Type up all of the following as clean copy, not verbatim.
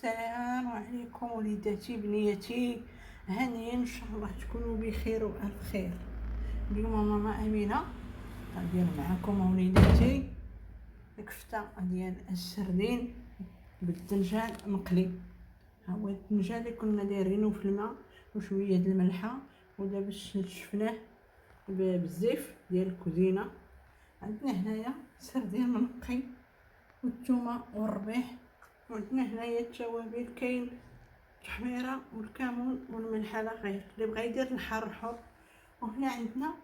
السلام عليكم وليداتي بنياتي، هانيا ان شاء الله تكونوا بخير والف خير. اليوم ماما امينه غندير معكم وليداتي الكفته ديال السردين بالدنجان مقلي. ها هو الدنجان اللي كنا دايرينه في الماء وشويه د الملحه، ودابا شفناه بالزيف ديال الكوزينه. عندنا هنايا سردين منقي والثومه والربيح، وعندنا هنايا التوابل، كاين التحميره والكمون والملح على غير اللي بغى يدير الحار حر. وهنا عندنا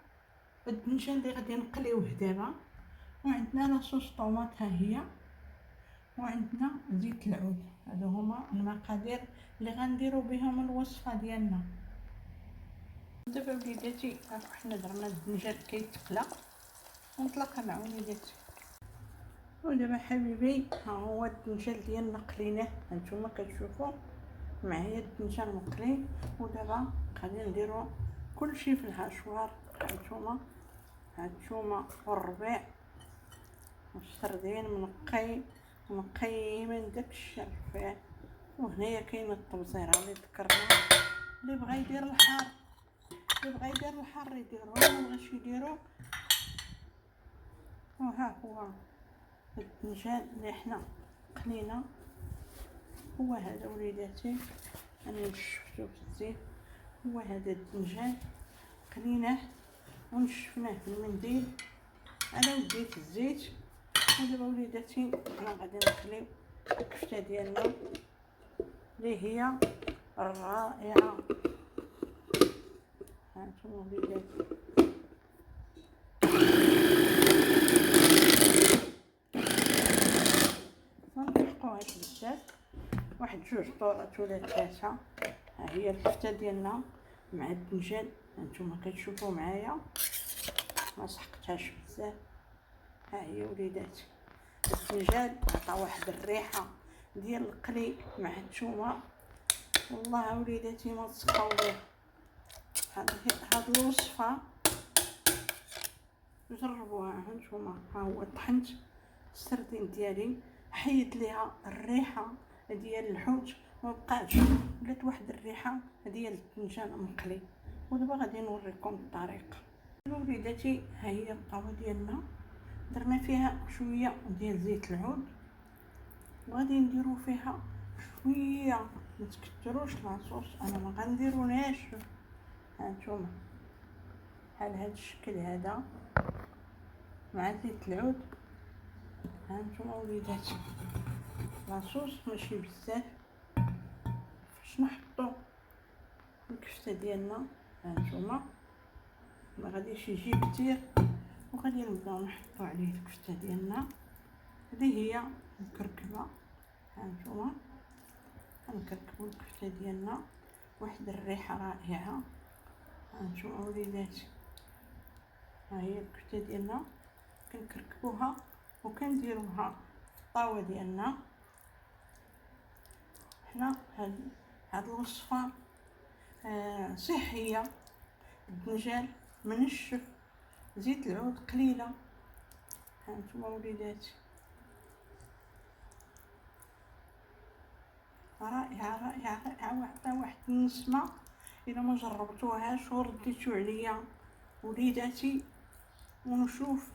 الدنجان اللي غادي نقليوه دابا، وعندنا لاصوص طوماط ها هي، وعندنا زيت العود. هادو هما المقادير اللي غنديرو بهم الوصفه ديالنا. دابا وليداتي حنا درنا الدنجان كيتقلى ونطلقها مع وليداتي. ودابا حبيبي ها هو الدنجان ديالنا قليناه، هانتوما كتشوفوا معايا الدنجان مقلي. ودابا غادي نديرو كلشي في الهاشوار. هانتوما هانتوما والربيع والسردين منقي من داكشي الرفيع. وهنايا كاين الطبزيره اللي ذكرنا، اللي بغى يدير الحار يديرو، ما بغاش يديرو. وها هو الدنجان اللي حنا قلينا، هو هذا وليداتي. انا نشفتو في الزيت، هو هذا الدنجان قليناه ونشفناه بالمنديل على وديت الزيت. ودابا وليداتي حنا غادي نقليو الكفته ديالنا اللي هي الرائعه. هانتوما وليداتي منطلقوهاش بزاف، واحد جوج طورات ولا ثلاثه. ها هي الكفته ديالنا مع الدنجان، هانتوما كتشوفوا معايا ما سحقتهاش بزاف. ها هي وليداتي الدنجان عطا واحد الريحه ديال القلي مع الثومه، والله وليداتي ما تسقاو ليه. هاد الوصفه جربوها هانتوما. ها هو طحنت السردين ديالي، حيد ليها الريحه ديال الحوت، ما بقاتش، ولات واحد الريحه ديال الدنجان مقلي. ودابا غادي نوريكم الطريقه. وليداتي ها هي الطاوه ديالنا، درنا فيها شويه ديال زيت العود، وغادي نديرو فيها شويه، ما تكثروش لاصوص، انا ما غنديروناش. هانتوما بحال هاد الشكل هذا مع زيت العود. هانتوما وليداتي لاصوص ماشي بزاف فاش نحطو الكفته ديالنا. هانتوما ما غاديش يجي كتير، وغادي نبداو نحطو عليه الكفته ديالنا اللي هي مكركبه. هانتوما غنكركبو الكفته ديالنا، واحد الريحه رائعه. هانتوما وليداتي ها هي الكفته ديالنا كنكركبوها وكنديروها في الطاوه ديالنا. حنا هاد الوصفه صحيه، الدنجان منشف، زيت العود قليله. هانتوما وليداتي رائعه واحد النسمه. الا ما جربتوهاش ورديتو عليا وليداتي، ونشوف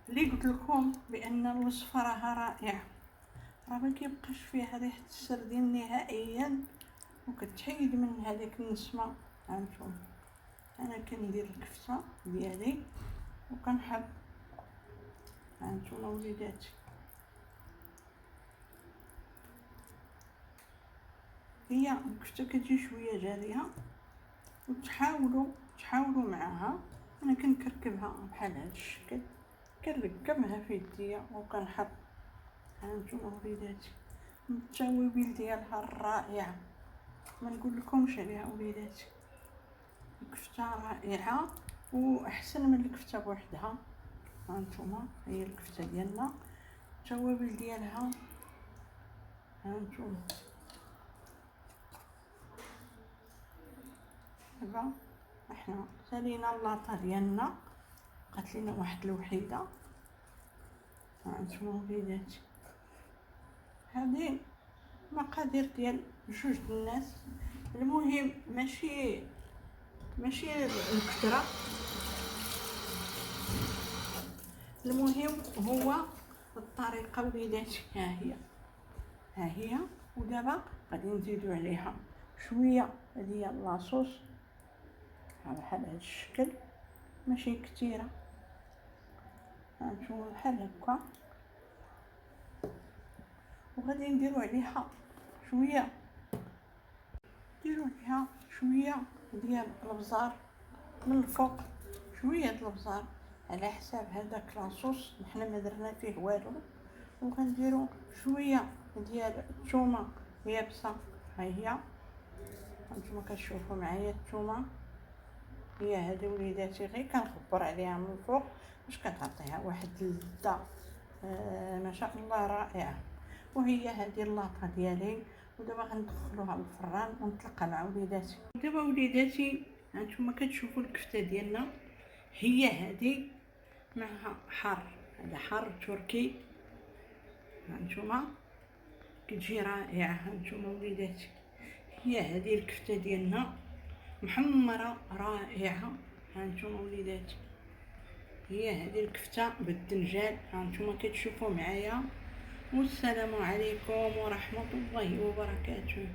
اللي قلت لكم بان الوصفه راها رائعه، راه ما كيبقاش فيها ريحه السردين نهائيا، وكتحيد من هذيك النسمه. هانتوما انا كندير الكفته ديالي وكنحب. هانتوما وليداتي هي الكفته كتجي شويه جاريه، وتحاولوا معها. انا كنكركبها بحال هذا الشكل، كنركبها في يديا وكنحط. هانتوما وليداتي التوابل ديالها الرائعه، ما نقول لكمش عليها وليداتي. الكفته رائعه واحسن من الكفته بوحدها. هانتوما هي الكفته ديالنا، التوابل ديالها. هانتوما دابا احنا سالينا اللاطه ديالنا، بقات لينا واحد الوحيده. هانتوما وليداتي هذه مقادير المقادير ديال جوج الناس. المهم ماشي الكثرة، المهم هو الطريقة وليداتي. ها هي. ودابا غادي نزيدو عليها شويه ديال لاصوص بحال هاد الشكل، ماشي كثيره، هانتوما بحال هكا. وغادي نديرو عليها شويه ديال البزار من الفوق، شويه د البزار على حساب هذاك لاصوص، حنا ما درنا فيه والو. وغنديرو شويه ديال الثومه يابسه، ها هي هانتوما كتشوفوا معايا الثومه هي هذه وليداتي، غير كنخبر عليها من الفوق باش كتعطيها واحد اللذه ما شاء الله رائعه. وهي هذه اللاطه ديالي، ودابا غندخلوها للفران ونطلقها مع وليداتي. دابا وليداتي هانتوما كتشوفوا الكفته ديالنا هي هذه، معها حار، هذا حار تركي، هانتوما كتجي رائعه. هانتوما وليداتي هي هذه الكفته ديالنا محمره رائعه. هانتوما وليداتي هي هذه الكفته بالدنجال، هانتوما كتشوفوا معايا. والسلام عليكم ورحمه الله وبركاته.